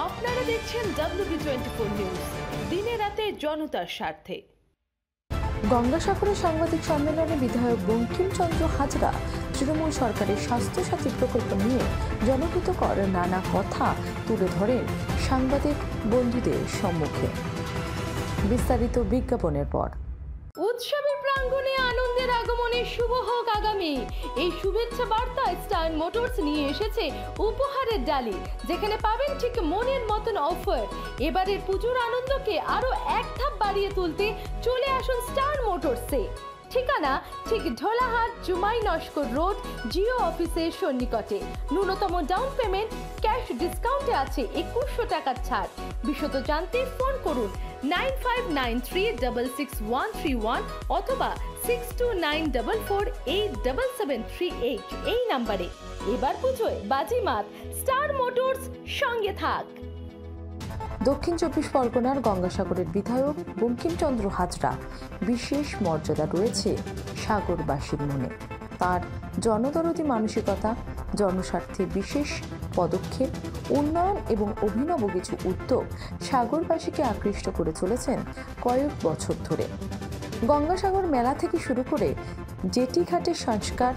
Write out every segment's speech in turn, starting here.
আপনারা দেখছেন WB24 news, দিনে রাতে জনতার স্বার্থে। গঙ্গাসাগরে সাংবাদিক সম্মেলনে বিধায়ক বঙ্কিমচন্দ্র হাজরা তৃণমূল সরকারের স্বাস্থ্যসাথী প্রকল্প নিয়ে জনহিতকর নানা কথা তুলে ধরেন সাংবাদিক বন্ধুদের সম্মুখে। বিস্তারিত বিজ্ঞাপনের পর। উৎসবের প্রাঙ্গণে আনন্দের আগমনে শুভ হোক আগামী। এই শুভেচ্ছা বার্তায় স্টার মোটরস নিয়ে এসেছে উপহারের ডালি, যেখানে পাবেন ঠিক মনের মতন অফার। এবারের পুজোর আনন্দকে আরো এক ধাপ বাড়িয়ে তুলতে চলে আসুন স্টার মোটরসে। ঠিকানা ঠিক ঢোলাহাট জুমাই নস্কর রোড, জিও অফিসের সন্নিকটে। ন্যূনতম ডাউন পেমেন্ট ক্যাশ ডিসকাউন্টে আছে 2100 টাকার ছাড়। বিশদ জানতে ফোন করুন 9593666131 অথবা 6294487738 এই নাম্বারে। এবার পুজোয় বাজিমাত, স্টার মোটরস সঙ্গে থাক। দক্ষিণ চব্বিশ পরগনার গঙ্গাসাগরের বিধায়ক বঙ্কিমচন্দ্র হাজরা বিশেষ মর্যাদা রয়েছে সাগরবাসীর মনে। তার জনদরদী মানসিকতা, জনস্বার্থে বিশেষ পদক্ষেপ, উন্নয়ন এবং অভিনব কিছু উদ্যোগ সাগরবাসীকে আকৃষ্ট করে চলেছেন কয়েক বছর ধরে। গঙ্গাসাগর মেলা থেকে শুরু করে জেটি ঘাটের সংস্কার,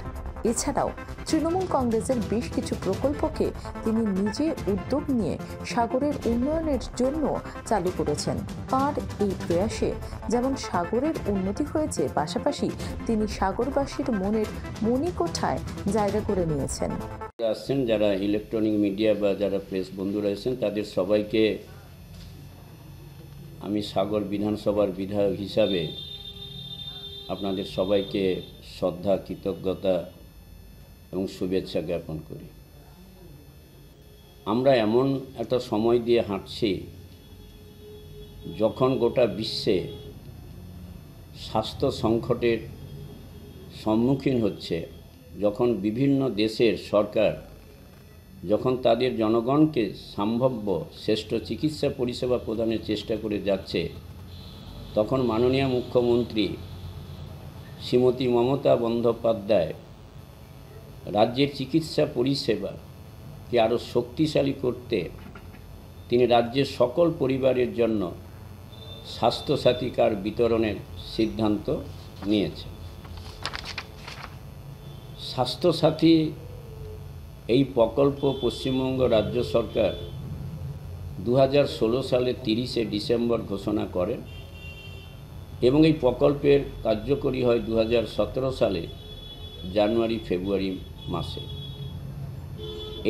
এছাড়াও তৃণমূল কংগ্রেসের বেশ কিছু প্রকল্পকে তিনি নিজে উদ্যোগ নিয়ে সাগরের উন্নয়নের জন্য চালু করেছেন। তার এই প্রয়াসে যেমন সাগরের উন্নতি হয়েছে, পাশাপাশি তিনি সাগরবাসীর মনের মণিকোঠায় জায়গা করে নিয়েছেন। আসছেন যারা ইলেকট্রনিক মিডিয়া বা যারা প্রেস বন্ধুরা আছেন, তাদের সবাইকে আমি সাগর বিধানসভার বিধায়ক হিসাবে আপনাদের সবাইকে শ্রদ্ধা, কৃতজ্ঞতা এবং শুভেচ্ছা জ্ঞাপন করি। আমরা এমন একটা সময় দিয়ে হাঁটছি যখন গোটা বিশ্বে স্বাস্থ্য সংকটের সম্মুখীন হচ্ছে, যখন বিভিন্ন দেশের সরকার যখন তাদের জনগণকে সম্ভাব্য শ্রেষ্ঠ চিকিৎসা পরিষেবা প্রদানের চেষ্টা করে যাচ্ছে, তখন মাননীয় মুখ্যমন্ত্রী শ্রীমতী মমতা বন্দ্যোপাধ্যায় রাজ্যের চিকিৎসা পরিষেবাকে আরও শক্তিশালী করতে তিনি রাজ্যের সকল পরিবারের জন্য স্বাস্থ্যসাথী কার্ড বিতরণের সিদ্ধান্ত নিয়েছে। স্বাস্থ্যসাথী এই প্রকল্প পশ্চিমবঙ্গ রাজ্য সরকার 2016 সালের 30শে ডিসেম্বর ঘোষণা করেন এবং এই প্রকল্পের কার্যকরী হয় 2017 সালে জানুয়ারি ফেব্রুয়ারি মাসে।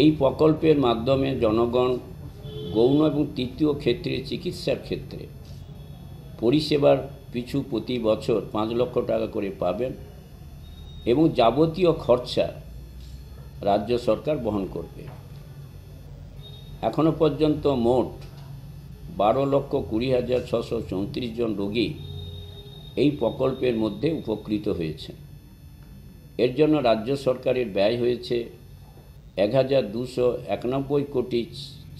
এই প্রকল্পের মাধ্যমে জনগণ গৌণ এবং তৃতীয় ক্ষেত্রে চিকিৎসার ক্ষেত্রে পরিষেবার পিছু প্রতি বছর 5 লক্ষ টাকা করে পাবেন এবং যাবতীয় খরচা রাজ্য সরকার বহন করবে। এখনো পর্যন্ত মোট 12,20,634 জন রোগী এই প্রকল্পের মধ্যে উপকৃত হয়েছে। এর জন্য রাজ্য সরকারের ব্যয় হয়েছে 1,291 কোটি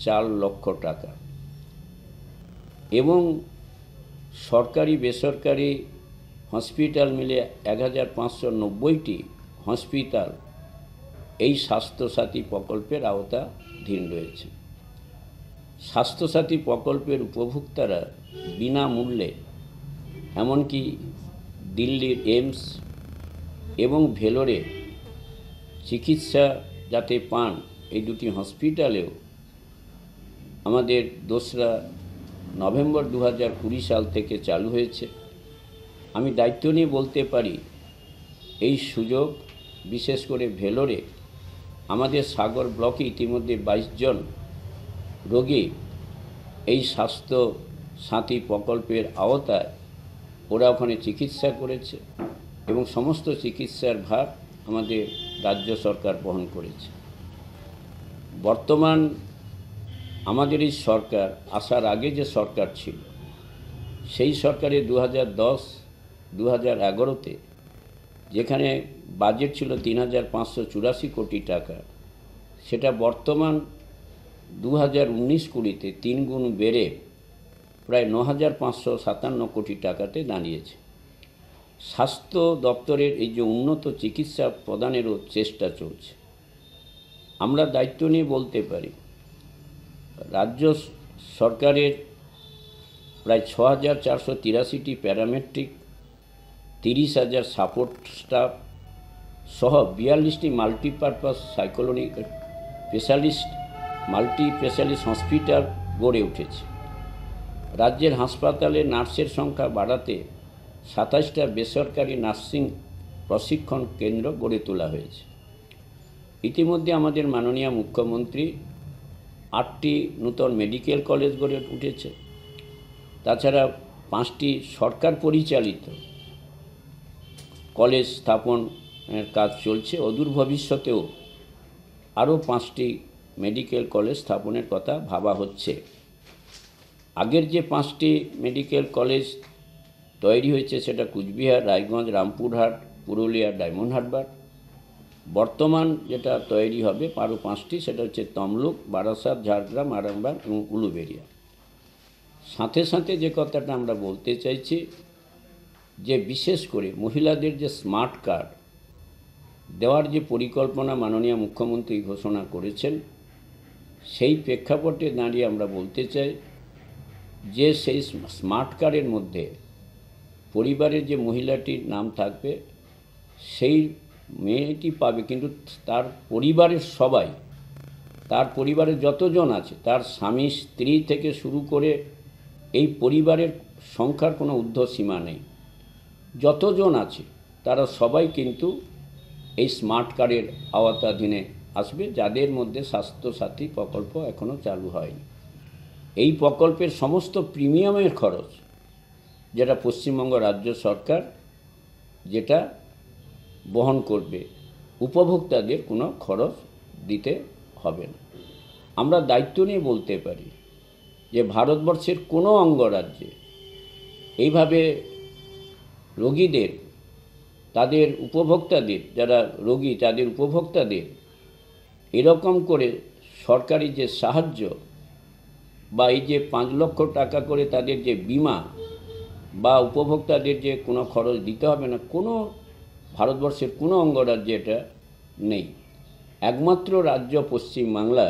4 লক্ষ টাকা এবং সরকারি বেসরকারি হসপিটাল মিলে 1,590টি হসপিটাল এই স্বাস্থ্যসাথী প্রকল্পের আওতাধীন রয়েছে। স্বাস্থ্যসাথী প্রকল্পের উপভোক্তারা বিনামূল্যে এমনকি দিল্লির এইমস এবং ভেলোরে চিকিৎসা যাতে পান, এই দুটি হসপিটালেও আমাদের 2রা নভেম্বর 2020 সাল থেকে চালু হয়েছে। আমি দায়িত্ব নিয়ে বলতে পারি এই সুযোগ বিশেষ করে ভেলোরে আমাদের সাগর ব্লকে ইতিমধ্যে 22 জন রোগী এই স্বাস্থ্য সাথী প্রকল্পের আওতায় ওরা ওখানে চিকিৎসা করেছে এবং সমস্ত চিকিৎসার ভার আমাদের রাজ্য সরকার বহন করেছে। বর্তমান আমাদের এই সরকার আসার আগে যে সরকার ছিল, সেই সরকারে 2010-2011-তে যেখানে বাজেট ছিল 3,584 কোটি টাকা, সেটা বর্তমান 2019-20 3 গুণ বেড়ে প্রায় 9,557 কোটি টাকাতে দাঁড়িয়েছে। স্বাস্থ্য দপ্তরের এই যে উন্নত চিকিৎসা প্রদানেরও চেষ্টা চলছে। আমরা দায়িত্ব নিয়ে বলতে পারি, রাজ্য সরকারের প্রায় 6,483টি প্যারামেট্রিক, 30,000 সাপোর্ট স্টাফ সহ 42টি মাল্টিপারপাস মাল্টি স্পেশালিস্ট হসপিটাল গড়ে উঠেছে। রাজ্যের হাসপাতালে নার্সের সংখ্যা বাড়াতে 27টা বেসরকারি নার্সিং প্রশিক্ষণ কেন্দ্র গড়ে তোলা হয়েছে। ইতিমধ্যে আমাদের মাননীয় মুখ্যমন্ত্রী 8টি নূতন মেডিকেল কলেজ গড়ে উঠেছে। তাছাড়া 5টি সরকার পরিচালিত কলেজ স্থাপনের কাজ চলছে। অদূর ভবিষ্যতেও আরও 5টি মেডিকেল কলেজ স্থাপনের কথা ভাবা হচ্ছে। আগের যে 5টি মেডিকেল কলেজ তৈরি হয়েছে সেটা কুচবিহার, রায়গঞ্জ, রামপুরহাট, পুরুলিয়া, ডায়মন্ড হারবার। বর্তমান যেটা তৈরি হবে আরও 5টি, সেটা হচ্ছে তমলুক, বারাসাত, ঝাড়গ্রাম, আরামবাগ এবং উলুবেড়িয়া। সাথে সাথে যে কথাটা আমরা বলতে চাইছি যে বিশেষ করে মহিলাদের যে স্মার্ট কার্ড দেওয়ার যে পরিকল্পনা মাননীয় মুখ্যমন্ত্রী ঘোষণা করেছেন, সেই প্রেক্ষাপটে দাঁড়িয়ে আমরা বলতে চাই যে সেই স্মার্ট কার্ডের মধ্যে পরিবারের যে মহিলাটির নাম থাকবে সেই মেয়েটি পাবে, কিন্তু তার পরিবারের সবাই, তার পরিবারের যতজন আছে, তার স্বামী স্ত্রী থেকে শুরু করে এই পরিবারের সংখ্যার কোনো ঊর্ধ্বসীমা নেই। যতজন আছে তারা সবাই কিন্তু এই স্মার্ট কার্ডের আওতাধীনে আসবে, যাদের মধ্যে স্বাস্থ্যসাথী প্রকল্প এখনও চালু হয়নি। এই প্রকল্পের সমস্ত প্রিমিয়ামের খরচ যেটা পশ্চিমবঙ্গ রাজ্য সরকার যেটা বহন করবে, উপভোক্তাদের কোনো খরচ দিতে হবে না। আমরা দায়িত্ব নিয়ে বলতে পারি যে ভারতবর্ষের কোনো অঙ্গরাজ্যে এইভাবে রোগীদের, তাদের উপভোক্তাদের, যারা রোগী তাদের উপভোক্তাদের এরকম করে সরকারি যে সাহায্য বা এই যে 5 লক্ষ টাকা করে তাদের যে বিমা বা উপভোক্তাদের যে কোনো খরচ দিতে হবে না, কোনো ভারতবর্ষের কোনো অঙ্গরাজ্যে এটা নেই। একমাত্র রাজ্য পশ্চিমবাংলা,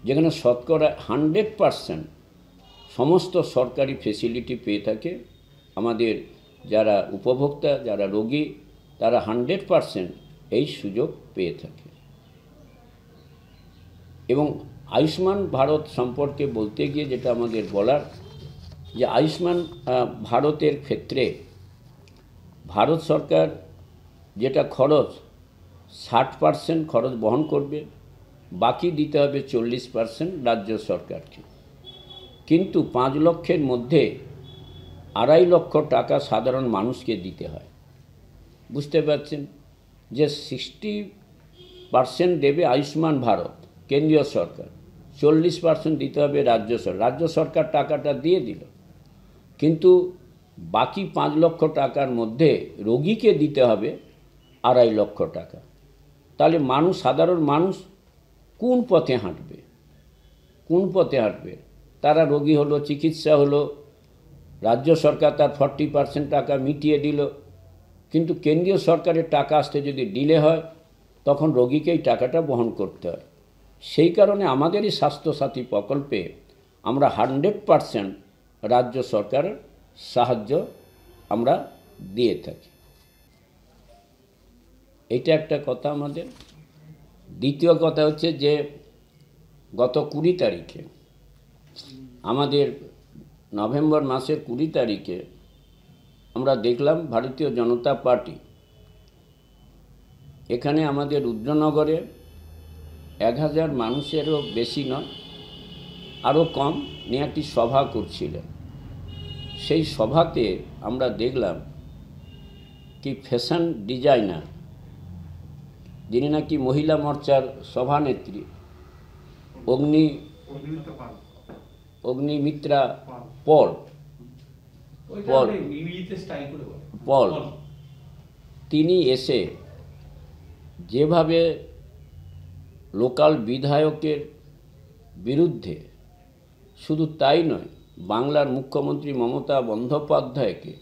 যেখানে শতকরা 100% সমস্ত সরকারি ফেসিলিটি পেয়ে থাকে। আমাদের যারা উপভোক্তা, যারা রোগী, তারা 100% এই সুযোগ পেয়ে থাকে। এবং আয়ুষ্মান ভারত সম্পর্কে বলতে গিয়ে যেটা আমাদের বলার, যে আয়ুষ্মান ভারতের ক্ষেত্রে ভারত সরকার যেটা খরচ 60% খরচ বহন করবে, বাকি দিতে হবে 40% রাজ্য সরকারকে। কিন্তু 5 লক্ষের মধ্যে 2.5 লক্ষ টাকা সাধারণ মানুষকে দিতে হয়। বুঝতে পারছেন যে 60% দেবে আয়ুষ্মান ভারত কেন্দ্রীয় সরকার, 40% দিতে হবে রাজ্য সরকার। রাজ্য সরকার টাকাটা দিয়ে দিল, কিন্তু বাকি 5 লক্ষ টাকার মধ্যে রোগীকে দিতে হবে 2.5 লক্ষ টাকা। তাহলে মানুষ, সাধারণ মানুষ কোন পথে হাঁটবে? কোন পথে হাঁটবে? তারা রোগী হলো, চিকিৎসা হলো, রাজ্য সরকার তার 40% টাকা মিটিয়ে দিল, কিন্তু কেন্দ্রীয় সরকারের টাকা আসতে যদি ডিলে হয় তখন রোগীকেই টাকাটা বহন করতে হয়। সেই কারণে আমাদের এই স্বাস্থ্যসাথী প্রকল্পে আমরা 100% রাজ্য সরকারের সাহায্য আমরা দিয়ে থাকি। এটা একটা কথা আমাদের। দ্বিতীয় কথা হচ্ছে যে গত 20 তারিখে, আমাদের নভেম্বর মাসের 20 তারিখে আমরা দেখলাম ভারতীয় জনতা পার্টি এখানে আমাদের রুদ্রনগরে 1000 মানুষেরও বেশি নয়, আরও কম নিয়ে একটি সভা করছিলেন। সেই সভাতে আমরা দেখলাম কি ফ্যাশন ডিজাইনার, যিনি নাকি মহিলা মোর্চার সভানেত্রী, অগ্নিমিত্রা পল, তিনি এসে যেভাবে লোকাল বিধায়কের বিরুদ্ধে, শুধু তাই নয়, বাংলার মুখ্যমন্ত্রী মমতা বন্দ্যোপাধ্যায়কে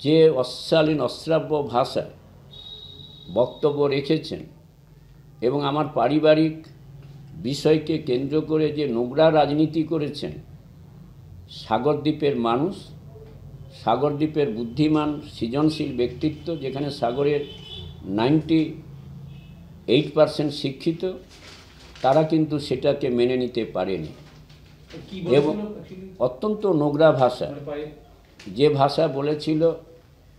যে অশ্লীল অশ্রাব্য ভাষায় বক্তব্য রেখেছেন, এবং আমার পারিবারিক বিষয়কে কেন্দ্র করে যে নোংরা রাজনীতি করেছেন সাগরদ্বীপের মানুষ, সাগরদ্বীপের বুদ্ধিমান সৃজনশীল ব্যক্তিত্ব, যেখানে সাগরের 98% শিক্ষিত, তারা কিন্তু সেটাকে মেনে নিতে পারেনি এবং অত্যন্ত নোংরা ভাষা, যে ভাষা বলেছিল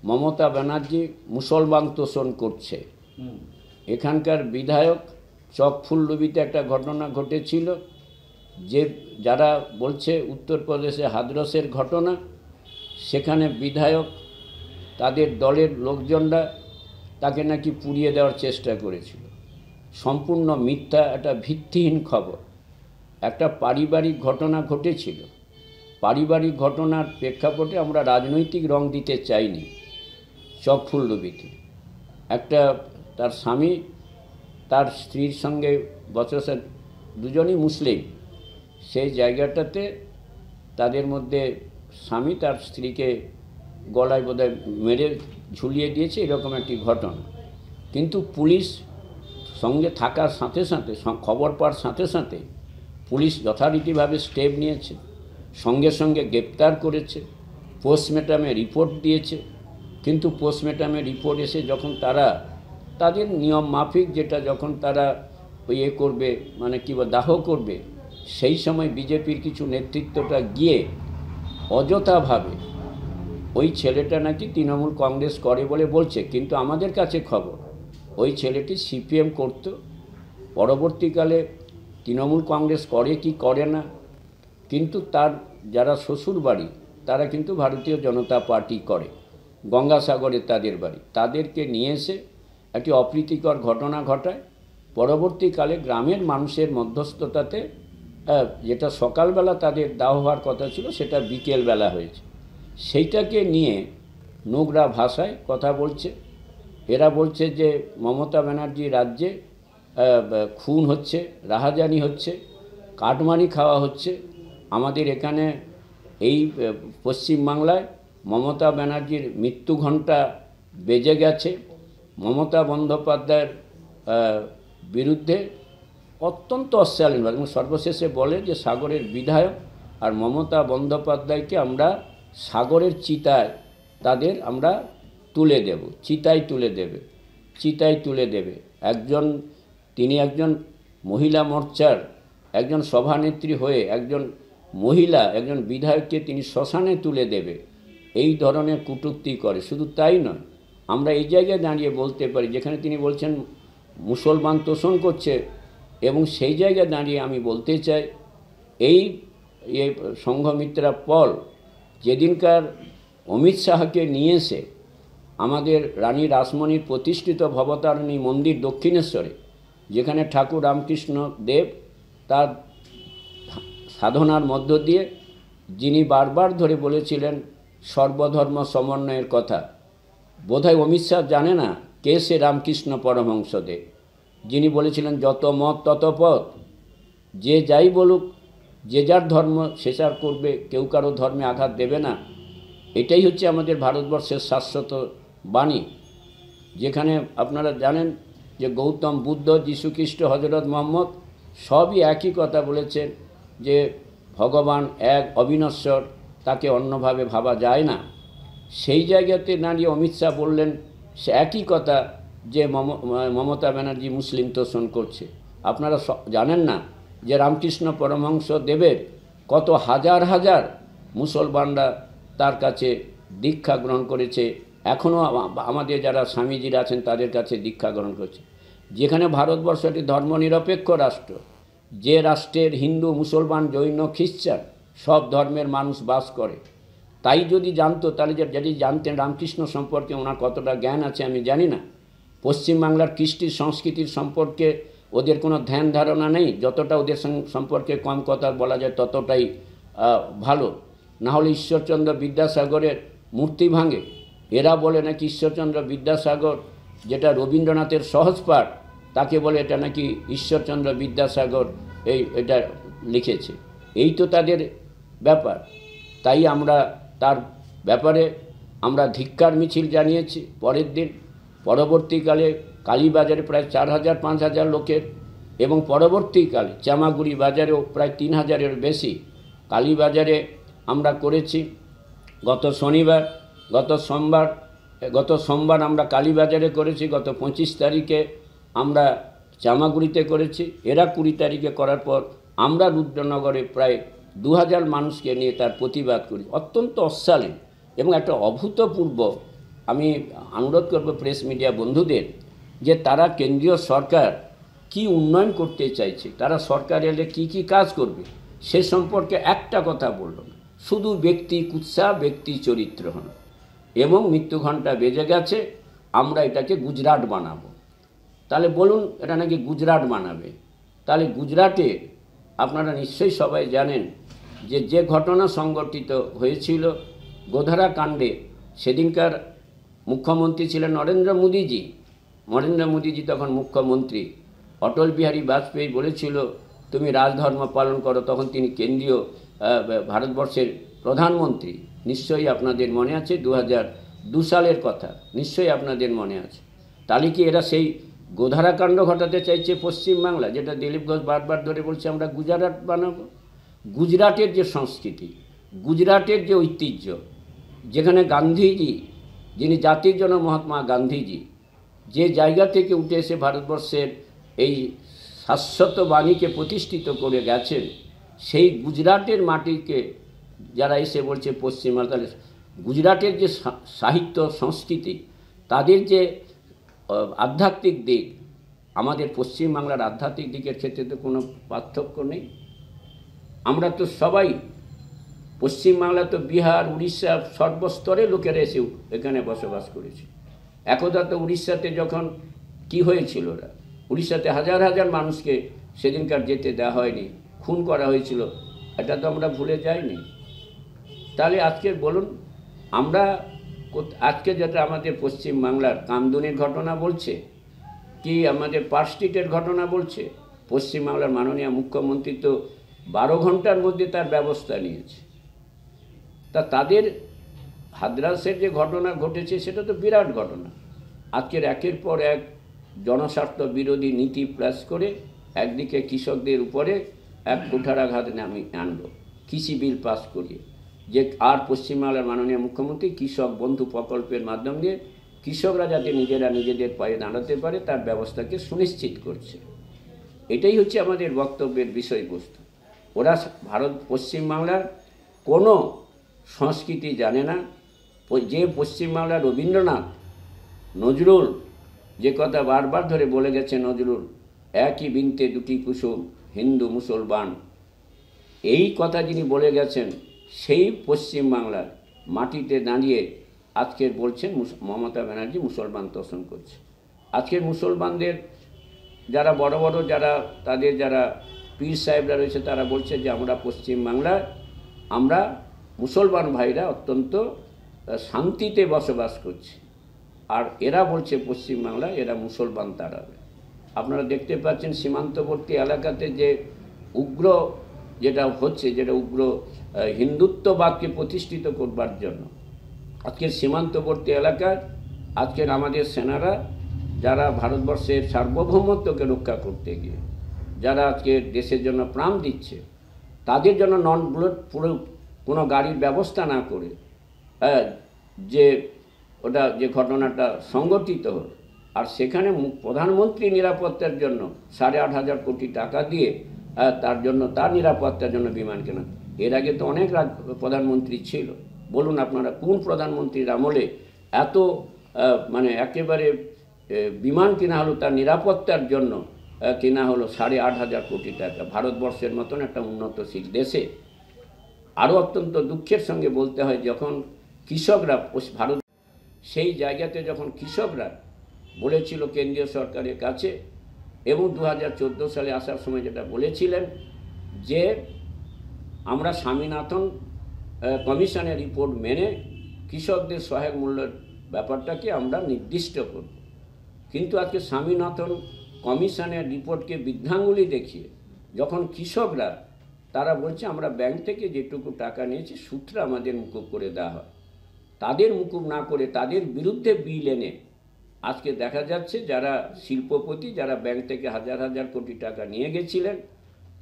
মমতা ব্যানার্জি মুসলমান তোষণ করছে। এখানকার বিধায়ক চকফুলডুবিতে একটা ঘটনা ঘটেছিল, যে যারা বলছে উত্তরপ্রদেশে হাদরসের ঘটনা, সেখানে বিধায়ক তাদের দলের লোকজনরা তাকে নাকি পুড়িয়ে দেওয়ার চেষ্টা করেছিল। সম্পূর্ণ মিথ্যা, একটা ভিত্তিহীন খবর। একটা পারিবারিক ঘটনা ঘটেছিল, পারিবারিক ঘটনার প্রেক্ষাপটে আমরা রাজনৈতিক রং দিতে চাইনি। চকফুলডুবিতে একটা তার স্বামী তার স্ত্রীর সঙ্গে বসবাস, দুজনই মুসলিম, সেই জায়গাটাতে তাদের মধ্যে স্বামী তার স্ত্রীকে গলায় বোধহয় মেরে ঝুলিয়ে দিয়েছে, এরকম একটি ঘটনা। কিন্তু পুলিশ সঙ্গে থাকার সাথে সাথে, খবর পাওয়ার সাথে সাথে পুলিশ যথারীতিভাবে স্টেপ নিয়েছে, সঙ্গে সঙ্গে গ্রেপ্তার করেছে, পোস্টমর্টমে রিপোর্ট দিয়েছে। কিন্তু পোস্টমর্টমে রিপোর্ট এসে যখন তারা তাদের নিয়ম মাফিক, যেটা যখন তারা ওই করবে, মানে কী দাহ করবে, সেই সময় বিজেপির কিছু নেতৃত্বটা গিয়ে অযথাভাবে ওই ছেলেটা নাকি তৃণমূল কংগ্রেস করে বলে বলছে, কিন্তু আমাদের কাছে খবর ওই ছেলেটি সিপিএম করত। পরবর্তীকালে তৃণমূল কংগ্রেস করে কি করে না, কিন্তু তার যারা শ্বশুর বাড়ি তারা কিন্তু ভারতীয় জনতা পার্টি করে, গঙ্গাসাগরে তাদের বাড়ি। তাদেরকে নিয়ে এসে একটি অপ্রীতিকর ঘটনা ঘটায়। পরবর্তীকালে গ্রামের মানুষের মধ্যস্থতাতে যেটা সকালবেলা তাদের দাহ হওয়ার কথা ছিল, সেটা বিকেলবেলা হয়েছে। সেইটাকে নিয়ে নোংরা ভাষায় কথা বলছে। এরা বলছে যে মমতা ব্যানার্জি রাজ্যে খুন হচ্ছে, রাহাজানি হচ্ছে, কাটমানি খাওয়া হচ্ছে। আমাদের এখানে এই পশ্চিমবাংলায় মমতা ব্যানার্জির মৃত্যু ঘণ্টা বেজে গেছে। মমতা বন্দ্যোপাধ্যায়ের বিরুদ্ধে অত্যন্ত অশ্লীল এবং সর্বশেষে বলে যে সাগরের বিধায়ক আর মমতা বন্দ্যোপাধ্যায়কে আমরা সাগরের চিতায় তাদের আমরা তুলে দেব, চিতায় তুলে দেবে, চিতায় তুলে দেবে। তিনি একজন মহিলা মোর্চার একজন সভানেত্রী হয়ে একজন মহিলা, একজন বিধায়ককে তিনি শ্মশানে তুলে দেবে, এই ধরনের কটূক্তি করে। শুধু তাই নয়, আমরা এই জায়গায় দাঁড়িয়ে বলতে পারি, যেখানে তিনি বলছেন মুসলমান তোষণ করছে, এবং সেই জায়গায় দাঁড়িয়ে আমি বলতে চাই, এই সংঘমিত্রা পল যেদিনকার অমিত শাহকে নিয়ে এসে আমাদের রানী রাসমণির প্রতিষ্ঠিত ভবতারিণী মন্দির দক্ষিণেশ্বরে, যেখানে ঠাকুর রামকৃষ্ণ দেব তার সাধনার মধ্য দিয়ে যিনি বারবার ধরে বলেছিলেন সর্বধর্ম সমন্বয়ের কথা, বোধহয় অমিত শাহ জানে না কে সে রামকৃষ্ণ পরমহংসদেব, যিনি বলেছিলেন যত মত তত পথ, যে যাই বলুক, যে যার ধর্ম সেচার করবে, কেউ কারো ধর্মে আঘাত দেবে না। এটাই হচ্ছে আমাদের ভারতবর্ষের শাশ্বত বাণী। যেখানে আপনারা জানেন যে গৌতম বুদ্ধ, যীশুখ্রিস্ট, হজরত মোহাম্মদ সবই একই কথা বলেছেন যে ভগবান এক, অবিনশ্বর, তাকে অন্যভাবে ভাবা যায় না। সেই জায়গাতে দাঁড়িয়ে অমিত শাহ বললেন সে একই কথা যে মমতা ব্যানার্জি মুসলিম তোষণ করছে। আপনারা জানেন না যে রামকৃষ্ণ পরমহংস দেবের কত হাজার হাজার মুসলমানরা তার কাছে দীক্ষা গ্রহণ করেছে, এখনও আমাদের যারা স্বামীজিরা আছেন তাদের কাছে দীক্ষা গ্রহণ করছে। যেখানে ভারতবর্ষ একটি ধর্মনিরপেক্ষ রাষ্ট্র, যে রাষ্ট্রের হিন্দু, মুসলমান, জৈন, খ্রিস্টান সব ধর্মের মানুষ বাস করে, তাই যদি জানতো, তাহলে যদি জানতেন রামকৃষ্ণ সম্পর্কে ওনার কতটা জ্ঞান আছে আমি জানি না। পশ্চিমবাংলার কৃষ্টি সংস্কৃতির সম্পর্কে ওদের কোনো ধ্যান ধারণা নেই, যতটা ওদের সম্পর্কে কম কথা বলা যায় ততটাই ভালো। না হলে ঈশ্বরচন্দ্র বিদ্যাসাগরের মূর্তি ভাঙে, এরা বলে নাকি ঈশ্বরচন্দ্র বিদ্যাসাগর, যেটা রবীন্দ্রনাথের সহজপাঠ, তাকে বলে এটা নাকি ঈশ্বরচন্দ্র বিদ্যাসাগর এটা লিখেছে। এই তো তাদের ব্যাপার। তাই আমরা তার ব্যাপারে আমরা ধিক্কার মিছিল জানিয়েছি। পরের দিন পরবর্তীকালে কালীবাজারে প্রায় 4,000-5,000 লোকের, এবং পরবর্তীকালে চামাগুড়ি বাজারেও প্রায় 3,000-এর বেশি কালীবাজারে আমরা করেছি। গত সোমবার আমরা কালীবাজারে করেছি, গত 25 তারিখে আমরা চামাগুড়িতে করেছি, এরা 20 তারিখে করার পর আমরা রুদ্রনগরে প্রায় 2,000 মানুষকে নিয়ে তার প্রতিবাদ করি। অত্যন্ত অশালীন এবং একটা অভূতপূর্ব। আমি অনুরোধ করব প্রেস মিডিয়া বন্ধুদের যে তারা কেন্দ্রীয় সরকার কি উন্নয়ন করতে চাইছে, তারা সরকার এলে কী কী কাজ করবে সে সম্পর্কে একটা কথা বলল না, শুধু ব্যক্তি কুৎসা, ব্যক্তি চরিত্রহীন। এবং মৃত্যু ঘণ্টা বেজে গেছে, আমরা এটাকে গুজরাট বানাবো। তাহলে বলুন, এটা নাকি গুজরাট বানাবে। তাহলে গুজরাটে আপনারা নিশ্চয়ই সবাই জানেন যে ঘটনা সংঘটিত হয়েছিল গোধরা কাণ্ডে, সেদিনকার মুখ্যমন্ত্রী ছিলেন নরেন্দ্র মোদিজি তখন মুখ্যমন্ত্রী। অটল বিহারী বাজপেয়ী বলেছিল তুমি রাজধর্ম পালন করো, তখন তিনি কেন্দ্রীয় ভারতবর্ষের প্রধানমন্ত্রী। নিশ্চয়ই আপনাদের মনে আছে 2002 সালের কথা, নিশ্চয়ই আপনাদের মনে আছে। তাহলে কি এরা সেই গোধরা কাণ্ড ঘটাতে চাইছে পশ্চিমবাংলা, যেটা দিলীপ ঘোষ বারবার ধরে বলছে আমরা গুজরাট বানাবো? গুজরাটের যে সংস্কৃতি, গুজরাটের যে ঐতিহ্য, যেখানে গান্ধীজি, যিনি জাতির জনক মহাত্মা গান্ধীজি যে জায়গা থেকে উঠে এসে ভারতবর্ষের এই শাশ্বত বাণীকে প্রতিষ্ঠিত করে গেছেন, সেই গুজরাটের মাটিকে যারা এসে বলছে পশ্চিমবাংলা, তাহলে গুজরাটের যে সাহিত্য সংস্কৃতি, তাদের যে আধ্যাত্মিক দিক, আমাদের পশ্চিমবাংলার আধ্যাত্মিক দিকের ক্ষেত্রে তো কোনো পার্থক্য নেই। আমরা তো সবাই, পশ্চিমবাংলা তো বিহার, উড়িষ্যা, সর্বস্তরে লোকেরা এসে এখানে বসবাস করেছে। একদা তো উড়িষ্যাতে যখন কি হয়েছিল, উড়িষ্যাতে হাজার হাজার মানুষকে সেদিনকার যেতে দেওয়া হয়নি, খুন করা হয়েছিল, এটা তো আমরা ভুলে যাইনি। তাহলে আজকে বলুন, আমরা আজকে যেটা আমাদের পশ্চিমবাংলার কামদুনির ঘটনা বলছে, কি আমাদের পার্ক স্ট্রিটের ঘটনা বলছে, পশ্চিমবাংলার মাননীয় মুখ্যমন্ত্রী তো 12 ঘন্টার মধ্যে তার ব্যবস্থা নিয়েছে। তা তাদের হাদরাসের যে ঘটনা ঘটেছে সেটা তো বিরাট ঘটনা। আজকের একের পর এক জনস্বার্থ বিরোধী নীতি প্লাস করে একদিকে কৃষকদের উপরে এক কুঠারাঘাত আনলো, কৃষি বিল পাস করিয়ে, যে আর পশ্চিমবাংলার মাননীয় মুখ্যমন্ত্রী কৃষক বন্ধু প্রকল্পের মাধ্যম দিয়ে কৃষকরা যাতে নিজেদের পায়ে দাঁড়াতে পারে তার ব্যবস্থাকে সুনিশ্চিত করছে। এটাই হচ্ছে আমাদের বক্তব্যের বিষয়বস্তু। ওরা পশ্চিমবাংলার কোনো সংস্কৃতি জানে না। যে পশ্চিমবাংলার রবীন্দ্রনাথ, নজরুল যে কথা বারবার ধরে বলে গেছে, নজরুল একই বৃন্তে দুটি কুসুম, হিন্দু মুসলমান, এই কথা যিনি বলে গেছেন, সেই পশ্চিমবাংলার মাটিতে দাঁড়িয়ে আজকের বলছেন মমতা ব্যানার্জি মুসলমান তোষণ করছে। আজকের মুসলমানদের যারা বড় বড় তাদের যারা পীর সাহেবরা রয়েছে, তারা বলছে যে আমরা পশ্চিমবাংলার, আমরা মুসলমান ভাইরা অত্যন্ত শান্তিতে বসবাস করছি, আর এরা বলছে পশ্চিমবাংলা এরা মুসলমান তাড়াবে। আপনারা দেখতে পাচ্ছেন সীমান্তবর্তী এলাকাতে যে উগ্র যেটা হচ্ছে, যেটা উগ্র হিন্দুত্ববাদকে প্রতিষ্ঠিত করবার জন্য আজকের সীমান্তবর্তী এলাকায় আজকের আমাদের সেনারা, যারা ভারতবর্ষের সার্বভৌমত্বকে রক্ষা করতে গিয়ে যারা আজকে দেশের জন্য প্রাণ দিচ্ছে, তাদের জন্য নন বুলেট প্রুফ কোনো গাড়ির ব্যবস্থা না করে যে ঘটনাটা সংঘটিত হল, আর সেখানে প্রধানমন্ত্রী নিরাপত্তার জন্য 8,500 কোটি টাকা দিয়ে তার জন্য, তার নিরাপত্তার জন্য বিমান কেনা। এর আগে তো অনেক প্রধানমন্ত্রী ছিল। বলুন আপনারা কোন প্রধানমন্ত্রীর আমলে এত একেবারে বিমান কেনা হলো, তার নিরাপত্তার জন্য কেনা হলো 8,500 কোটি টাকা, ভারতবর্ষের মতন একটা উন্নতশীল দেশে। আরও অত্যন্ত দুঃখের সঙ্গে বলতে হয়, যখন কৃষকরা সেই জায়গাতে যখন কৃষকরা বলেছিল কেন্দ্রীয় সরকারের কাছে, এবং 2014 সালে আসার সময় যেটা বলেছিলেন যে আমরা স্বামীনাথন কমিশনের রিপোর্ট মেনে কৃষকদের সহায়ক মূল্যের ব্যাপারটাকে আমরা নির্দিষ্ট করব। কিন্তু আজকে স্বামীনাথন কমিশনের রিপোর্টকে বৃদ্ধাঙ্গুলি দেখিয়ে যখন কৃষকরা তারা বলছে আমরা ব্যাংক থেকে যেটুকু টাকা নিয়েছি সুদটা আমাদের মুকুব করে দেওয়া হয়, তাদের মুকুব না করে তাদের বিরুদ্ধে বিল এনে আজকে দেখা যাচ্ছে যারা শিল্পপতি, যারা ব্যাংক থেকে হাজার হাজার কোটি টাকা নিয়ে গেছিলেন,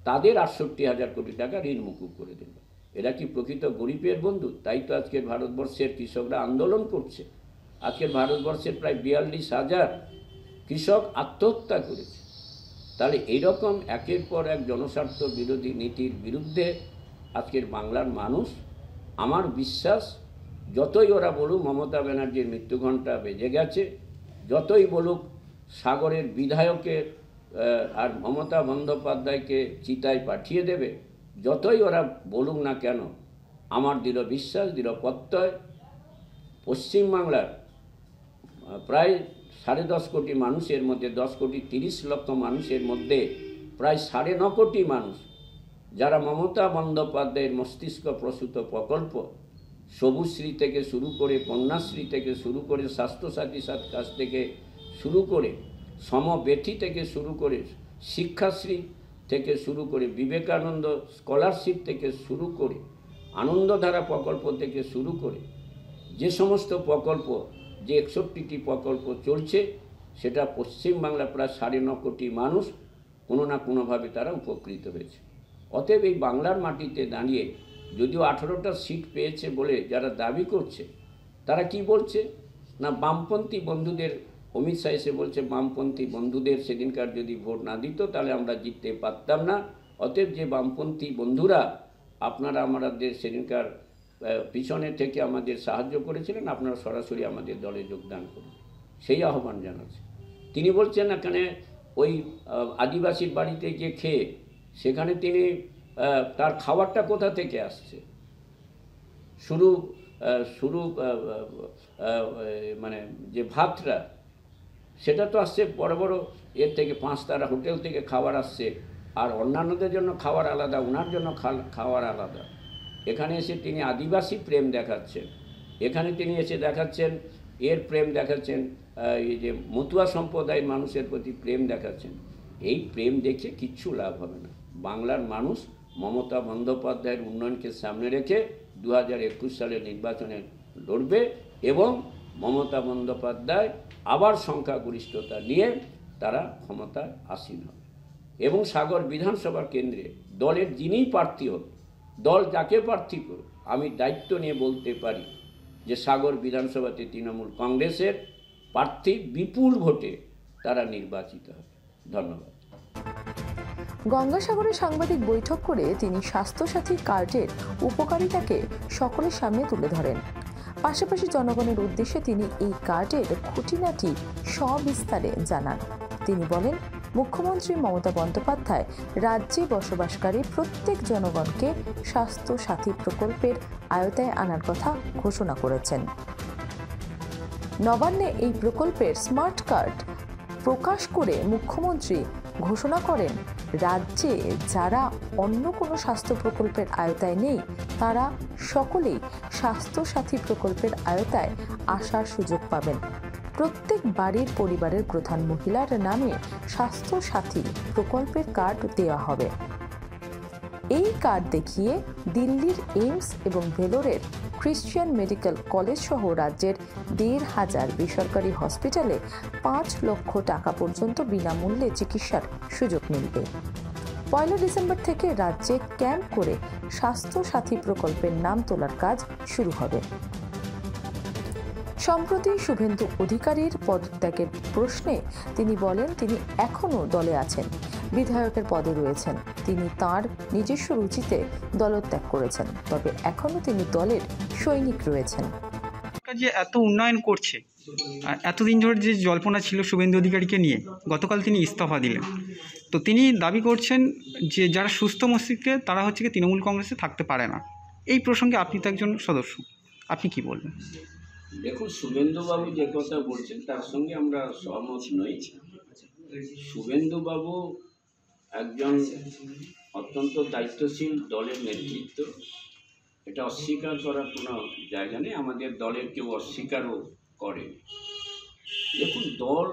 তাদের 68,000 কোটি টাকা ঋণ মুকুব করে দিল। এরা কি প্রকৃত গরিবের বন্ধু? তাই তো আজকের ভারতবর্ষের কৃষকরা আন্দোলন করছে। আজকের ভারতবর্ষের প্রায় 42,000 কৃষক আত্মহত্যা করেছে। তাহলে এইরকম একের পর এক জনস্বার্থ বিরোধী নীতির বিরুদ্ধে আজকের বাংলার মানুষ, আমার বিশ্বাস, যতই ওরা বলুক মমতা ব্যানার্জির মৃত্যুঘণ্টা বেজে গেছে, যতই বলুক সাগরের বিধায়কের আর মমতা বন্দ্যোপাধ্যায়কে চিতায় পাঠিয়ে দেবে, যতই ওরা বলুক না কেন, আমার দৃঢ় বিশ্বাস, দৃঢ় প্রত্যয়, পশ্চিমবাংলার প্রায় 10.5 কোটি মানুষের মধ্যে 10 কোটি 30 লক্ষ মানুষের মধ্যে প্রায় 9.5 কোটি মানুষ যারা মমতা বন্দ্যোপাধ্যায়ের মস্তিষ্ক প্রসূত প্রকল্প, সবুজশ্রী থেকে শুরু করে, কন্যাশ্রী থেকে শুরু করে, স্বাস্থ্যসাথী কাজ থেকে শুরু করে, সমবেঠি থেকে শুরু করে, শিক্ষাশ্রী থেকে শুরু করে, বিবেকানন্দ স্কলারশিপ থেকে শুরু করে, আনন্দধারা প্রকল্প থেকে শুরু করে, যে সমস্ত প্রকল্প, যে 61টি প্রকল্প চলছে, সেটা পশ্চিমবাংলা প্রায় 9.5 কোটি মানুষ কোনো না কোনোভাবে তারা উপকৃত হয়েছে। অতএব এই বাংলার মাটিতে দাঁড়িয়ে যদিও 18টা সিট পেয়েছে বলে যারা দাবি করছে, তারা কি বলছে না, বামপন্থী বন্ধুদের, অমিত শাহ এসে বলছে বামপন্থী বন্ধুদের সেদিনকার যদি ভোট না দিত তাহলে আমরা জিততে পারতাম না। অতএব যে বামপন্থী বন্ধুরা আপনারা আমাদের সেদিনকার পিছনে থেকে আমাদের সাহায্য করেছিলেন, আপনারা সরাসরি আমাদের দলে যোগদান করুন, সেই আহ্বান জানাচ্ছে। তিনি বলছেন এখানে ওই আদিবাসীর বাড়িতে গিয়ে খেয়ে, সেখানে তিনি তার খাবারটা কোথা থেকে আসছে, শুরু মানে যে ভাতটা, সেটা তো আসছে বড় বড় এর থেকে 5 তারা হোটেল থেকে খাবার আসছে, আর অন্যান্যদের জন্য খাবার আলাদা, ওনার জন্য খাবার আলাদা। এখানে এসে তিনি আদিবাসী প্রেম দেখাচ্ছেন, এখানে তিনি এসে দেখাচ্ছেন এর প্রেম দেখাচ্ছেন, এই যে মতুয়া সম্প্রদায়ের মানুষের প্রতি প্রেম দেখাচ্ছেন। এই প্রেম দেখে কিচ্ছু লাভ হবে না। বাংলার মানুষ মমতা বন্দ্যোপাধ্যায়ের উন্নয়নকে সামনে রেখে 2021 সালের নির্বাচনে লড়বে এবং মমতা বন্দ্যোপাধ্যায় আবার সংখ্যাগরিষ্ঠতা নিয়ে তারা ক্ষমতায় আসীন হবে। এবং সাগর বিধানসভা কেন্দ্রে দলের যিনিই প্রার্থী হোক, দল যাকে প্রার্থী করুক, আমি দায়িত্ব নিয়ে বলতে পারি যে সাগর বিধানসভাতে তৃণমূল কংগ্রেসের প্রার্থী বিপুল ভোটে তারা নির্বাচিত হবে। ধন্যবাদ। গঙ্গাসাগরে সাংবাদিক বৈঠক করে তিনি স্বাস্থ্যসাথী কার্ডের উপকারিতাকে সকলের সামনে তুলে ধরেন। পাশাপাশি জনগণের উদ্দেশ্যে তিনি এই কার্ডের খুঁটিনাটি সবিস্তারে জানান। তিনি বলেন, মুখ্যমন্ত্রী মমতা বন্দ্যোপাধ্যায় রাজ্যে বসবাসকারী প্রত্যেক জনগণকে স্বাস্থ্য সাথী প্রকল্পের আওতায় আনার কথা ঘোষণা করেছেন। নবান্নে এই প্রকল্পের স্মার্ট কার্ড প্রকাশ করে মুখ্যমন্ত্রী ঘোষণা করেন, রাজ্যে যারা অন্য কোনো স্বাস্থ্য প্রকল্পের আওতায় নেই তারা সকলেই স্বাস্থ্য সাথী প্রকল্পের আওতায় আসার সুযোগ পাবেন। প্রত্যেক বাড়ির পরিবারের প্রধান মহিলার নামে স্বাস্থ্য সাথী প্রকল্পের কার্ড দেওয়া হবে। এই কার্ড দেখিয়ে দিল্লির এইমস এবং ভেলোরের ক্রিশ্চিয়ান মেডিকেল কলেজ সহ রাজ্যের 1,500 বেসরকারি হসপিটালে 5 লক্ষ টাকা পর্যন্ত বিনামূল্যে চিকিৎসার সুযোগ মিলবে। 1 ডিসেম্বর থেকে রাজ্যে ক্যাম্প করে স্বাস্থ্য সাথী প্রকল্পের নাম তোলার কাজ শুরু হবে। সম্প্রতি শুভেন্দু অধিকারীর পদত্যাগের প্রশ্নে তিনি বলেন, তিনি এখনও দলে আছেন, বিধায়কের পদে রয়েছেন। তিনি তার নিজস্ব রুচিতে দলত্যাগ করেছেন, তবে এখনও তিনি দলের সৈনিক রয়েছেন। যে এত উন্নয়ন করছে, এতদিন ধরে যে জল্পনা ছিল শুভেন্দু অধিকারীকে নিয়ে, গতকাল তিনি ইস্তফা দিলেন। তো তিনি দাবি করছেন যে যারা সুস্থ মস্তিষ্কে তারা হচ্ছে কি তৃণমূল কংগ্রেসে থাকতে পারে না। এই প্রসঙ্গে আপনি তো একজন সদস্য, আপনি কি বলবেন? দেখুন, শুভেন্দুবাবু যে কথা বলছেন তার সঙ্গে আমরা সহমত নই। শুভেন্দুবাবু একজন অত্যন্ত দায়িত্বশীল দলের নেতৃত্ব, এটা অস্বীকার করার কোনো জায়গা নেই। আমাদের দলের কেউ অস্বীকারও করে। দেখুন, দল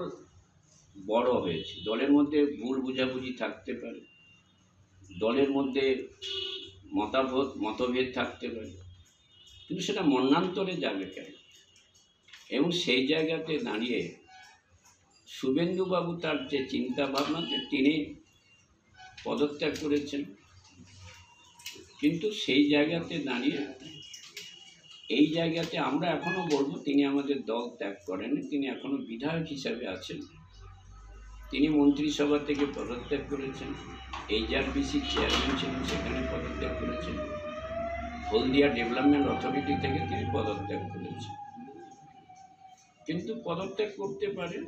বড় হয়েছে, দলের মধ্যে ভুল বুঝাবুঝি থাকতে পারে, দলের মধ্যে মতভেদ থাকতে পারে, কিন্তু সেটা মন্বান্তরে যাবে কেন? এবং সেই জায়গাতে দাঁড়িয়ে শুভেন্দুবাবু তার যে চিন্তা ভাবনাতে তিনি পদত্যাগ করেছেন, কিন্তু সেই জায়গাতে দাঁড়িয়ে এই জায়গাতে আমরা এখনও বলবো তিনি আমাদের দল ত্যাগ করেননি, তিনি এখনও বিধায়ক হিসাবে আছেন। তিনি মন্ত্রিসভা থেকে পদত্যাগ করেছেন, HRPC চেয়ারম্যান ছিলেন, সেখানে পদত্যাগ করেছেন, হলদিয়া ডেভেলপমেন্ট অথরিটি থেকে তিনি পদত্যাগ করেছেন। কিন্তু পদত্যাগ করতে পারেন,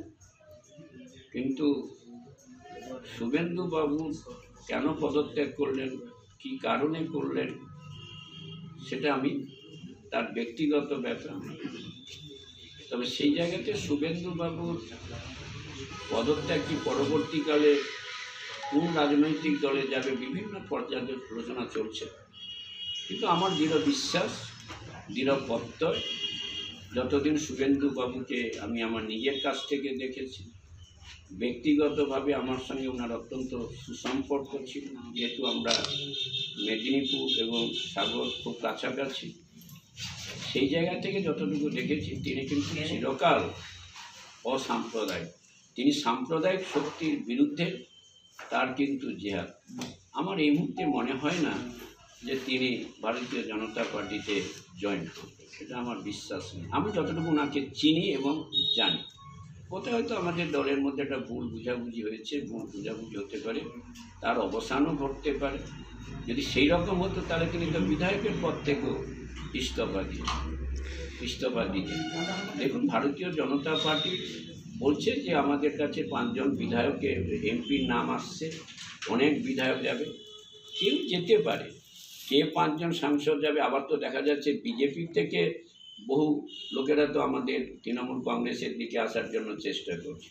কিন্তু শুভেন্দুবাবু কেন পদত্যাগ করলেন, কি কারণে করলেন, সেটা আমি তার ব্যক্তিগত ব্যাপার। তবে সেই জায়গাতে শুভেন্দুবাবুর পদত্যাগ কি পরবর্তীকালে কোন রাজনৈতিক দলে যাবে বিভিন্ন পর্যালোচনা চলছে, কিন্তু আমার দৃঢ় বিশ্বাস, দৃঢ় প্রত্যয়, যতদিন শুভেন্দুবাবুকে আমি আমার নিজের কাছ থেকে দেখেছি, ব্যক্তিগতভাবে আমার সঙ্গে ওনার অত্যন্ত সুসম্পর্ক ছিল, যেহেতু আমরা মেদিনীপুর এবং সাগর খুব কাছাকাছি। সেই জায়গা থেকে যতটুকু দেখেছি তিনি কিন্তু চিরকাল অসাম্প্রদায়িক, তিনি সাম্প্রদায়িক শক্তির বিরুদ্ধে তার কিন্তু জেহাদ। আমার এই মুহূর্তে মনে হয় না যে তিনি ভারতীয় জনতা পার্টিতে জয়েন করবেন, সেটা আমার বিশ্বাস নেই। আমি যতটুকু ওনাকে চিনি এবং জানি, কোথায় হয়তো আমাদের দলের মধ্যে একটা ভুল বুঝাবুঝি হয়েছে, ভুল বুঝাবুঝি হতে পারে, তার অবসানও ঘটতে পারে। যদি সেই রকম হতো তাহলে তিনি তো বিধায়কের পদ থেকেও ইস্তফা দিতেন। দেখুন, ভারতীয় জনতা পার্টি বলছে যে আমাদের কাছে 5 জন বিধায়কের এমপির নাম আসছে, অনেক বিধায়ক যাবে, কেউ যেতে পারে, কে 5 জন সাংসদ যাবে। আবার তো দেখা যাচ্ছে বিজেপি থেকে বহু লোকেরা তো আমাদের তৃণমূল কংগ্রেসের দিকে আসার জন্য চেষ্টা করছে।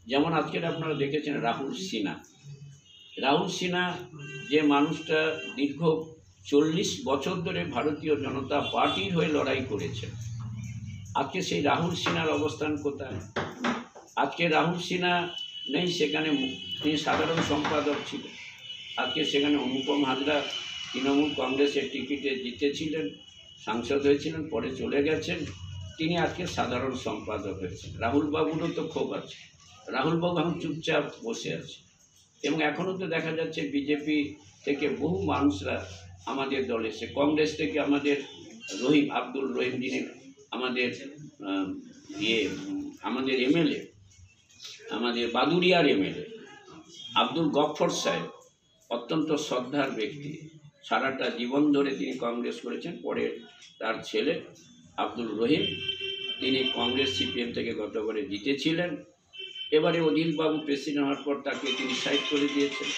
যেমন আজকের আপনারা দেখেছেন রাহুল সিনহা, যে মানুষটা দীর্ঘ 40 বছর ধরে ভারতীয় জনতা পার্টির হয়ে লড়াই করেছে, আজকে সেই রাহুল সিনহার অবস্থান কোথায়? আজকে রাহুল সিনহা নেই সেখানে, তিনি সাধারণ সম্পাদক ছিলেন। আজকে সেখানে অনুপম হাজরা তৃণমূল কংগ্রেসের টিকিটে জিতেছিলেন, সাংসদ হয়েছিলেন, পরে চলে গেছেন, তিনি আজকে সাধারণ সম্পাদক হয়েছেন। রাহুলবাবুরও তো ক্ষোভ আছে, রাহুলবাবু এখন চুপচাপ বসে আছে। এবং এখনও তো দেখা যাচ্ছে বিজেপি থেকে বহু মানুষরা আমাদের দলে এসে, কংগ্রেস থেকে আমাদের আব্দুল রহিম, যিনি আমাদের আমাদের এমএলএ, আমাদের বাদুড়িয়ার এমএলএ আব্দুল গফফর সাহেব, অত্যন্ত শ্রদ্ধার ব্যক্তি, সারাটা জীবন ধরে তিনি কংগ্রেস করেছেন। পরে তার ছেলে আব্দুল রহিম, তিনি কংগ্রেস সিপিএম থেকে গতবারে জিতেছিলেন, এবারে অদিলবাবু প্রেসিডেন্ট হওয়ার পর তাকে তিনি সাইড করে দিয়েছেন,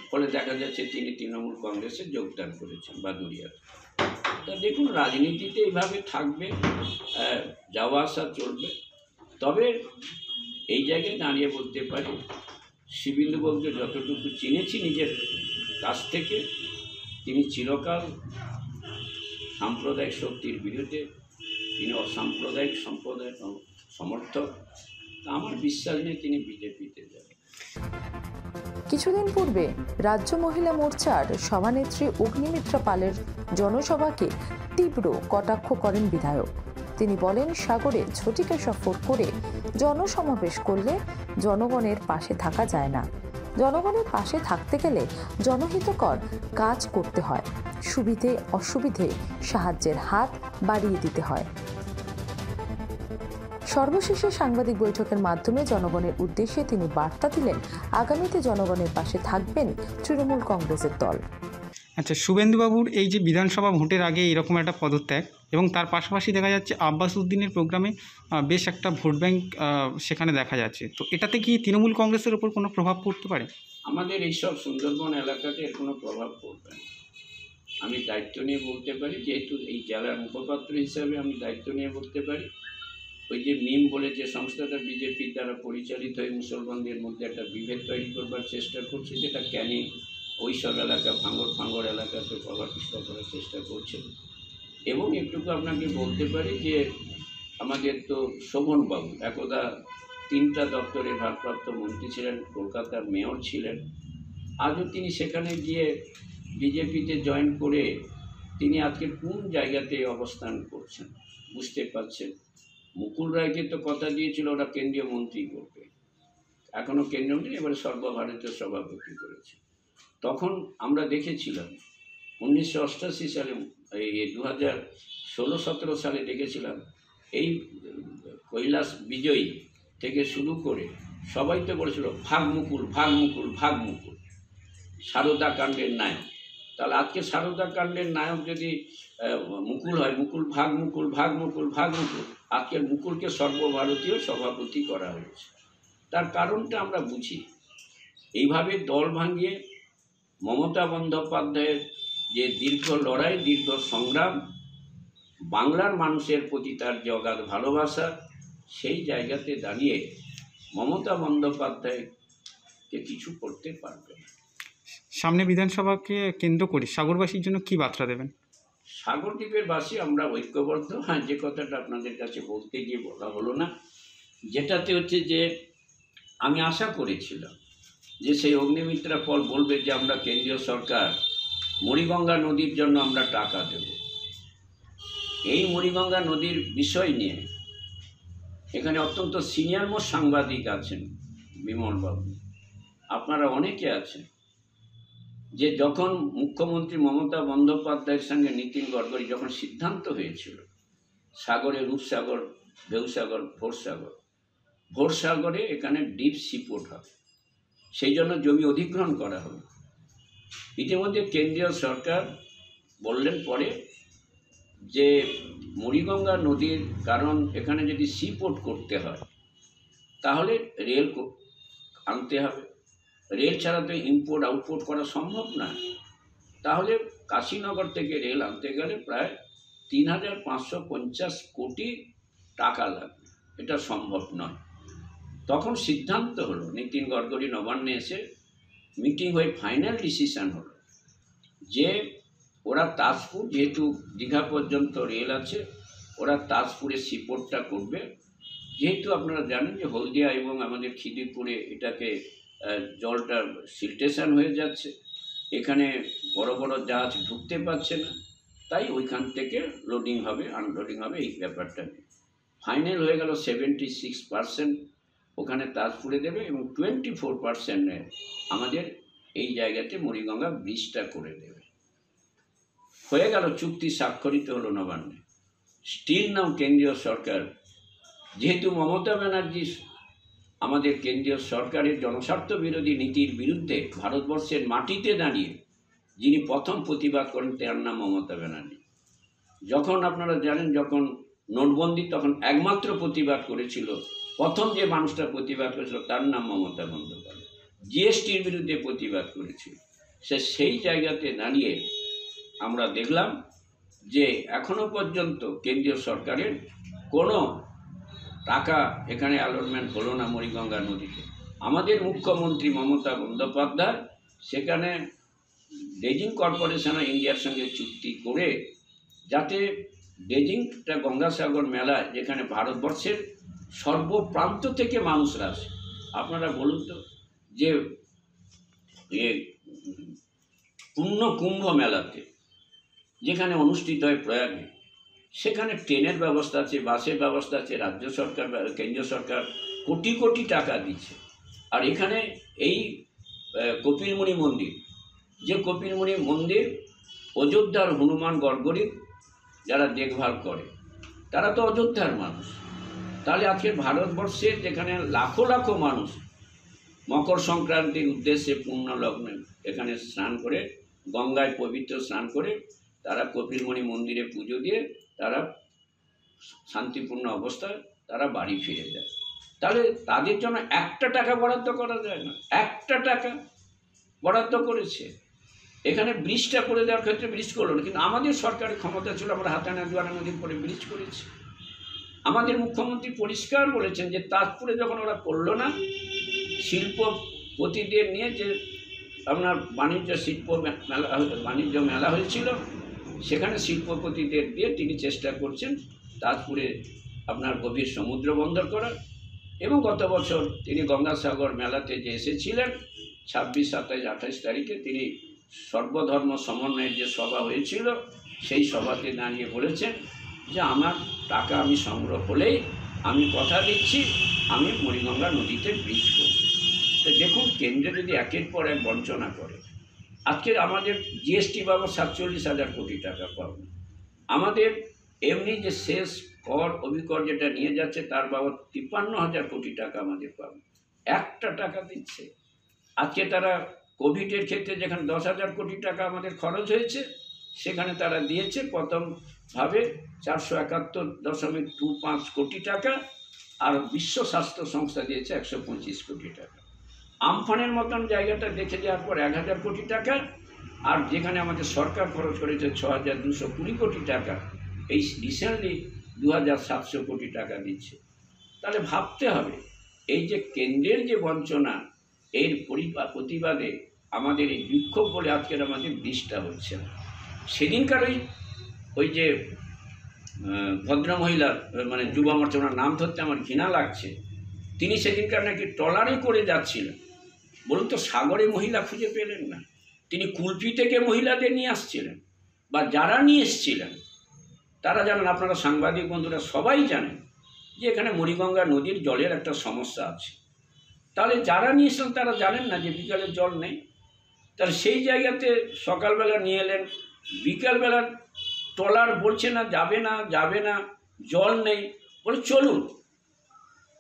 ফলে দেখা যাচ্ছে তিনি তৃণমূল কংগ্রেসে যোগদান করেছেন বাদুড়িয়ার। তা দেখুন, রাজনীতিতে এইভাবে থাকবে, যাওয়া আসা চলবে। তবে এই জায়গায় দাঁড়িয়ে বলতে পারি, শুভেন্দুবাবুকে যতটুকু চিনেছি নিজের কাছ থেকে, তিনি চিরকাল সাম্প্রদায়িক শক্তির বিরুদ্ধে, তিনি অসাম্প্রদায়িক সম্প্রদায়ের সমর্থক। আমার বিশ্বাস নেই তিনি বিজেপিতে যাবেন। কিছুদিন পূর্বে রাজ্য মহিলা মোর্চার সভানেত্রী অগ্নিমিত্রা পালের জনসভাকে তীব্র কটাক্ষ করেন বিধায়ক। তিনি বলেন, সাগরে ঝটিকা সফর করে জনসমাবেশ করলে জনগণের পাশে থাকা যায় না। জনগণের পাশে থাকতে গেলে জনহিতকর কাজ করতে হয়, সুবিধে অসুবিধে সাহায্যের হাত বাড়িয়ে দিতে হয়। সর্বশেষে সাংবাদিক বৈঠকের মাধ্যমে জনগণের উদ্দেশ্যে তিনি বার্তা দিলেন, আগামীতে জনগণের পাশে থাকবেন তৃণমূল কংগ্রেসের দল। আচ্ছা, শুভেন্দুবাবুর এই যে বিধানসভা ভোটের আগে এরকম একটা পদত্যাগ, এবং তার পাশাপাশি দেখা যাচ্ছে আব্বাস উদ্দিনের প্রোগ্রামে বেশ একটা ভোট ব্যাংক সেখানে দেখা যাচ্ছে, তো এটাতে কি তৃণমূল কংগ্রেসের ওপর কোনো প্রভাব পড়তে পারে? আমাদের এইসব সুন্দরবন এলাকাতে এর কোনো প্রভাব পড়বে না। আমি দায়িত্ব নিয়ে বলতে পারি, যেহেতু এই জেলার মুখপাত্র হিসাবে আমি দায়িত্ব নিয়ে বলতে পারি। ওই যে মিম বলে যে সংস্থাটা বিজেপির দ্বারা পরিচালিত হয়ে মুসলমানদের মধ্যে একটা বিভেদ তৈরি করবার চেষ্টা করছে, যেটা ক্যানিং ওই সব এলাকা, ভাঙর এলাকাতে প্রভাব বিস্তার করার চেষ্টা করছে। এবং একটুকু আপনাকে বলতে পারি যে আমাদের তো শোভনবাবু একদা 3টা দপ্তরের ভারপ্রাপ্ত মন্ত্রী ছিলেন, কলকাতার মেয়র ছিলেন, আজও তিনি সেখানে গিয়ে বিজেপিতে জয়েন করে তিনি আজকে কোন জায়গাতে অবস্থান করছেন বুঝতে পারছেন। মুকুল রায়কে তো কথা দিয়েছিল ওরা কেন্দ্রীয় মন্ত্রী করবে, এখনও কেন্দ্রমন্ত্রী, এবারে সর্বভারতীয় সভাপতি করেছে। তখন আমরা দেখেছিলাম 1988 সালে, এই 2016-17 সালে দেখেছিলাম এই কৈলাস বিজয়ী থেকে শুরু করে সবাই তো বলেছিল ভাগ মুকুল ভাগ মুকুল ভাগ মুকুল, সারদা কাণ্ডের নায়ক। তাহলে আজকে সারদা কাণ্ডের নায়ক যদি মুকুল হয়, মুকুল ভাগ মুকুল ভাগ মুকুল ভাগ মুকুল, আজকের মুকুলকে সর্বভারতীয় সভাপতি করা হয়েছে। তার কারণটা আমরা বুঝি। এইভাবে দল ভাঙিয়ে মমতা বন্দ্যোপাধ্যায়ের যে দীর্ঘ লড়াই, দীর্ঘ সংগ্রাম, বাংলার মানুষের প্রতি তার যে অগাধ ভালোবাসা, সেই জায়গাতে দাঁড়িয়ে মমতা বন্দ্যোপাধ্যায়কে কিছু করতে পারবে না। সামনে বিধানসভাকে কেন্দ্র করে সাগরবাসীর জন্য কি বার্তা দেবেন? সাগরদ্বীপের বাসী আমরা ঐক্যবদ্ধ। হ্যাঁ, যে কথাটা আপনাদের কাছে বলতে গিয়ে বলা হলো না, যেটাতে হচ্ছে যে আমি আশা করেছিলাম যে সেই অগ্নিমিত্রা পল বলবে যে আমরা কেন্দ্রীয় সরকার মুড়িগঙ্গা নদীর জন্য আমরা টাকা দেব। এই মুড়িগঙ্গা নদীর বিষয় নিয়ে এখানে অত্যন্ত সিনিয়র মোস্ট সাংবাদিক আছেন, বিমলবাবু, আপনারা অনেকে আছেন, যে যখন মুখ্যমন্ত্রী মমতা বন্দ্যোপাধ্যায়ের সঙ্গে নীতিন গডকরি যখন সিদ্ধান্ত হয়েছিল সাগরে, রূপসাগর, বেউসাগর, ভোরসাগরে এখানে ডিপ সিপোর্ট হবে, সেই জন্য জমি অধিগ্রহণ করা হবে। ইতিমধ্যে কেন্দ্রীয় সরকার বললেন পরে যে মুড়িগঙ্গা নদীর, কারণ এখানে যদি সিপোর্ট করতে হয় তাহলে রেল আনতে হবে, রেল ছাড়া তো ইম্পোর্ট আউটপোর্ট করা সম্ভব না। তাহলে কাশীনগর থেকে রেল আনতে গেলে প্রায় 3,550 কোটি টাকা লাগবে, এটা সম্ভব নয়। তখন সিদ্ধান্ত হলো, নীতিন গডকরি নবান্নে এসে মিটিং হয়ে ফাইনাল ডিসিশন হলো যে ওরা তাজপুর, যেহেতু দীঘা পর্যন্ত রেল আছে, ওরা তাজপুরে সিপোর্টটা করবে। যেহেতু আপনারা জানেন যে হলদিয়া এবং আমাদের খিদিরপুরে এটাকে জলটা সিলটেশন হয়ে যাচ্ছে, এখানে বড় বড় জাহাজ ঢুকতে পারছে না, তাই ওইখান থেকে লোডিং হবে, আনলোডিং হবে, এই ব্যাপারটা নিয়ে ফাইনাল হয়ে গেল। 76% ওখানে তাজপুরে দেবে এবং 24% আমাদের এই জায়গাতে মুড়িগঙ্গা ব্রিজটা করে দেবে। হয়ে গেল, চুক্তি স্বাক্ষরিত হলো নবান্নে। স্টিল নাও কেন্দ্রীয় সরকার, যেহেতু মমতা ব্যানার্জি আমাদের কেন্দ্রীয় সরকারের জনস্বার্থ বিরোধী নীতির বিরুদ্ধে ভারতবর্ষের মাটিতে দাঁড়িয়ে যিনি প্রথম প্রতিবাদ করেন তার নাম মমতা ব্যানার্জি। যখন আপনারা জানেন, যখন নোটবন্দি, তখন একমাত্র প্রতিবাদ করেছিল, প্রথম যে মানুষটা প্রতিবাদ করেছিল তার নাম মমতা বন্দ্যোপাধ্যায়। জিএসটির বিরুদ্ধে প্রতিবাদ করেছিল। সেই জায়গাতে দাঁড়িয়ে আমরা দেখলাম যে এখনো পর্যন্ত কেন্দ্রীয় সরকারের কোনো টাকা এখানে অ্যালটমেন্ট হলো না মুড়িগঙ্গা নদীতে। আমাদের মুখ্যমন্ত্রী মমতা বন্দ্যোপাধ্যায় সেখানে ড্রেজিং কর্পোরেশন অফ ইন্ডিয়ার সঙ্গে চুক্তি করে, যাতে ড্রেজিংটা গঙ্গাসাগর মেলায়, যেখানে ভারতবর্ষের সর্বপ্রান্ত থেকে মানুষরা আসে। আপনারা বলুন তো, যে পূর্ণ কুম্ভ মেলাতে যেখানে অনুষ্ঠিত হয় প্রয়াগে, সেখানে ট্রেনের ব্যবস্থা আছে, বাসের ব্যবস্থা আছে, রাজ্য সরকার, কেন্দ্রীয় সরকার কোটি কোটি টাকা দিচ্ছে। আর এখানে এই কপিলমুনি মন্দির, যে কপিলমুনি মন্দির অযোধ্যার হনুমান গড়গড়ি যারা দেখভাল করে, তারা তো অযোধ্যার মানুষ। তাহলে আজকে ভারতবর্ষের যেখানে লাখো লাখো মানুষ মকর সংক্রান্তির উদ্দেশ্যে পূর্ণ লগ্নে এখানে স্নান করে, গঙ্গায় পবিত্র স্নান করে, তারা কপিলমুনি মন্দিরে পুজো দিয়ে তারা শান্তিপূর্ণ অবস্থায় তারা বাড়ি ফিরে যায়। তাহলে তাদের জন্য একটা টাকা বরাদ্দ করা যায় না? একটা টাকা বরাদ্দ করেছে। এখানে ব্রিজটা করে দেওয়ার ক্ষেত্রে ব্রিজ করলো না, কিন্তু আমাদের সরকারের ক্ষমতা ছিল, আমরা হাতানা জোয়ারা নদীর পরে ব্রিজ করেছি। আমাদের মুখ্যমন্ত্রী পরিষ্কার বলেছেন যে তাজপুরে যখন ওরা করলো না, শিল্পপতিদের নিয়ে যে আপনার বাণিজ্য মেলা হয়েছিল, সেখানে শিল্পপতিদের দিয়ে তিনি চেষ্টা করছেন তাজপুরে আপনার গভীর সমুদ্র বন্দর করার। এবং গত বছর তিনি গঙ্গাসাগর মেলাতে যে এসেছিলেন 26, 27, 28 তারিখে, তিনি সর্বধর্ম সমন্বয়ের যে সভা হয়েছিল, সেই সভাতে দাঁড়িয়ে বলেছেন যে আমার টাকা আমি সংগ্রহ হলেই আমি কথা দিচ্ছি আমি মুড়িগঙ্গা নদীতে ব্রিজ করব। তো দেখুন, কেন্দ্রে যদি একের পর এক বঞ্চনা করে, আজকের আমাদের জিএসটি বাবদ 47,000 কোটি টাকা পাবো, আমাদের এমনি যে শেষ কর অভিকর যেটা নিয়ে যাচ্ছে তার বাবদ 53,000 কোটি টাকা আমাদের পাবো, একটা টাকা দিচ্ছে। আজকে তারা কোভিডের ক্ষেত্রে যেখানে 10,000 কোটি টাকা আমাদের খরচ হয়েছে, সেখানে তারা দিয়েছে প্রথমভাবে 471.25 কোটি টাকা, আর বিশ্ব স্বাস্থ্য সংস্থা দিয়েছে 125 কোটি টাকা। আমফানের মতন জায়গাটা দেখে যাওয়ার পর 1,000 কোটি টাকা, আর যেখানে আমাদের সরকার খরচ করেছে 6,220 কোটি টাকা, এই রিসেন্টলি 2,700 কোটি টাকা দিচ্ছে। তাহলে ভাবতে হবে, এই যে কেন্দ্রের যে বঞ্চনা, এর প্রতিবাদে আমাদের এই বিক্ষোভ বলে আজকের আমাদের দৃষ্টা হচ্ছে না। সেদিনকার ওই যে ভদ্রমহিলার মানে যুবা মোর্চা, ওনার নাম ধরতে আমার ঘৃণা লাগছে, তিনি সেদিনকার নাকি ট্রলারে করে যাচ্ছিলেন। বলুন তো, সাগরে মহিলা খুঁজে পেলেন না, তিনি কুলপি থেকে মহিলাদের নিয়ে আসছিলেন, বা যারা নিয়ে এসছিলেন তারা জানেন, আপনারা সাংবাদিক বন্ধুরা সবাই জানেন যে এখানে মুড়িগঙ্গা নদীর জলের একটা সমস্যা আছে। তাহলে যারা নিয়ে এসেছেন তারা জানেন না যে বিকালে জল নেই, তাহলে সেই জায়গাতে সকালবেলা নিয়ে এলেন, বিকালবেলা ট্রলার বলছে না যাবে না যাবে না, জল নেই, বলে চলুন।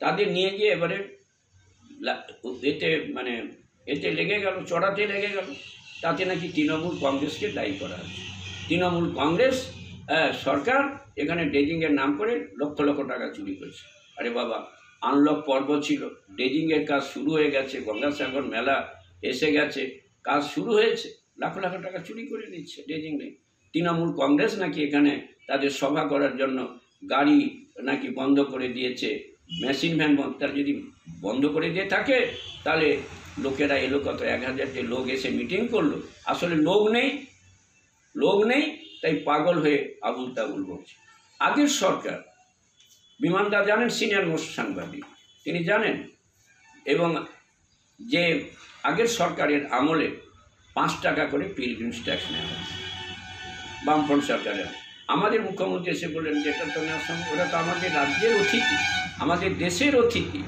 তাদের নিয়ে গিয়ে এবারে এতে লেগে গেল, চড়াতে লেগে গেল। তাতে নাকি তৃণমূল কংগ্রেসকে দায়ী করা হচ্ছে। তৃণমূল কংগ্রেস সরকার এখানে ড্রেজিংয়ের নাম করে লক্ষ লক্ষ টাকা চুরি করেছে। আরে বাবা, আনলক পর্ব ছিল, ড্রেজিংয়ের কাজ শুরু হয়ে গেছে, গঙ্গাসাগর মেলা এসে গেছে, কাজ শুরু হয়েছে, লাখ লাখ টাকা চুরি করে নিচ্ছে, ড্রেজিং নেই। তৃণমূল কংগ্রেস নাকি এখানে তাদের সভা করার জন্য গাড়ি নাকি বন্ধ করে দিয়েছে, মেশিন ভ্যান তার যদি বন্ধ করে দিয়ে থাকে তাহলে লোকেরা এলো কত, 1,000 লোক এসে মিটিং করলো, আসলে লোক নেই, তাই পাগল হয়ে আবুল তাবুল বলছে। আগের সরকার, বিমানদা জানেন, সিনিয়র মোস্ট সাংবাদিক, তিনি জানেন, এবং যে আগের সরকারের আমলে 5 টাকা করে পিলগ্রিমস ট্যাক্স নেওয়া হয়েছে বামফ্রন্ট সরকারের। আমাদের মুখ্যমন্ত্রী এসে বললেন যে এটা তো নেওয়ার সঙ্গে, ওরা তো আমাদের রাজ্যের অতিথি, আমাদের দেশের অতিথি,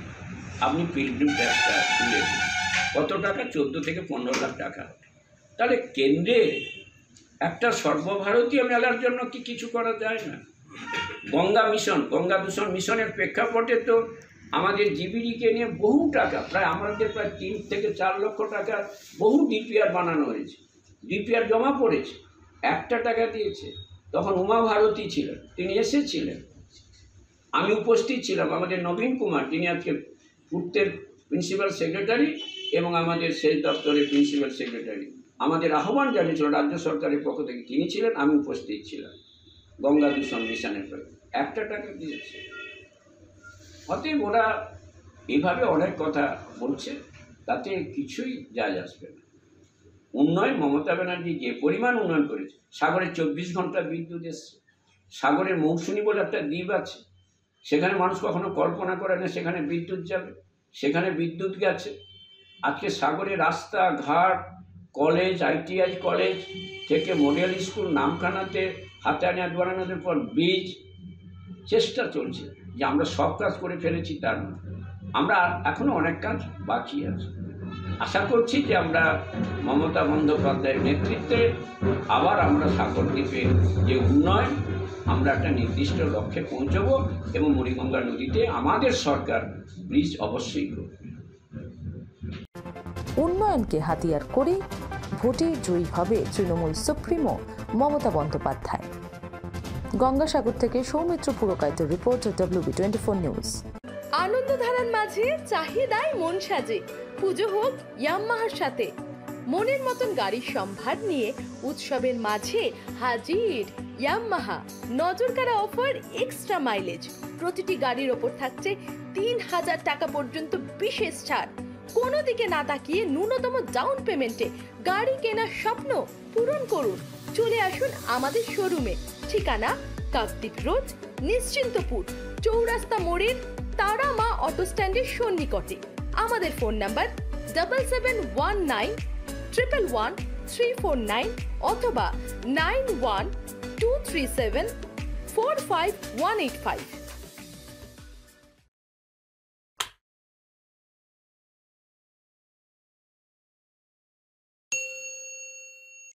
আপনি পিলগ্রিম ট্যাক্সটা তুলে দিন। কত টাকা? 14 থেকে 15 লাখ টাকা। তাহলে কেন্দ্রে একটা সর্বভারতীয় মেলার জন্য কি কিছু করা যায় না? গঙ্গা দূষণ মিশনের প্রেক্ষাপটে তো আমাদের জিবিডিকে নিয়ে বহু টাকা, আমাদের প্রায় 3 থেকে 4 লক্ষ টাকা বহু ডিপিআর বানানো হয়েছে, ডিপিআর জমা পড়েছে, 1 টাকা দিয়েছে। তখন উমা ভারতী ছিলেন, তিনি এসেছিলেন, আমি উপস্থিত ছিলাম। আমাদের নবীন কুমার, তিনি আজকে পূর্তের প্রিন্সিপাল সেক্রেটারি এবং আমাদের সেচ দপ্তরের প্রিন্সিপাল সেক্রেটারি, আমাদের আহ্বান জানিয়েছিল রাজ্য সরকারের পক্ষ থেকে, তিনি ছিলেন, আমি উপস্থিত ছিলাম। গঙ্গা দূষণ মিশনের পরে 1 টাকা দিয়েছে। অতএব ওরা এইভাবে অনেক কথা বলছে, তাতে কিছুই যায় আসবে না। উন্নয়ন, মমতা ব্যানার্জি যে পরিমাণ উন্নয়ন করেছে, সাগরে 24 ঘন্টা বিদ্যুৎ এসছে, সাগরের মৌসুমী বলে একটা দ্বীপ আছে, সেখানে মানুষ কখনো কল্পনা করে না সেখানে বিদ্যুৎ যাবে, সেখানে বিদ্যুৎ গেছে। আজকে সাগরে রাস্তাঘাট, কলেজ, ITI কলেজ থেকে মডেল স্কুল, নামখানাতে হাতানিয়া বানানোর পর ব্রিজ, চেষ্টা চলছে যে আমরা সব কাজ করে ফেলেছি, তার না, আমরা এখনও অনেক কাজ বাকি আছে। আশা করছি যে আমরা মমতা বন্দ্যোপাধ্যায়ের নেতৃত্বে আবার আমরা সাগর দ্বীপের যে উন্নয়ন, আমরা একটা নির্দিষ্ট লক্ষ্যে পৌঁছব এবং মুড়িগঙ্গা নদীতে আমাদের সরকার ব্রিজ অবশ্যই করবে। উন্নয়নকে হাতিয়ার করে ভোটে জয়ী হবে তৃণমূল সুপ্রিমো মমতা বন্দ্যোপাধ্যায়। গঙ্গাসাগর থেকে সৌমিত্র পুরকাইতের রিপোর্ট, WB24 নিউজ। আনন্দধারার মাঝে চাহিদায় মন সাজে, পুজো হোক ইয়ামাহার সাথে। মনের মতন গাড়ির সম্ভার নিয়ে উৎসবের মাঝে হাজির ইয়ামাহা। নজরকাড়া অফার, এক্সট্রা মাইলেজ, প্রতিটি গাড়ির ওপর থাকছে 3,000 টাকা পর্যন্ত বিশেষ ছাড়। কোনো দিকে না তাকিয়ে ন্যূনতম ডাউন পেমেন্টে গাড়ি কেনার স্বপ্ন পূরণ করুন। চলে আসুন আমাদের শোরুমে। ঠিকানা কাকদ্বীপ রোড, নিশ্চিন্তপুর, চৌরাস্তা মোড়ের তারা মা অটো স্ট্যান্ডের সন্নিকটে। আমাদের ফোন নাম্বার 7719111349 অথবা 9123745185।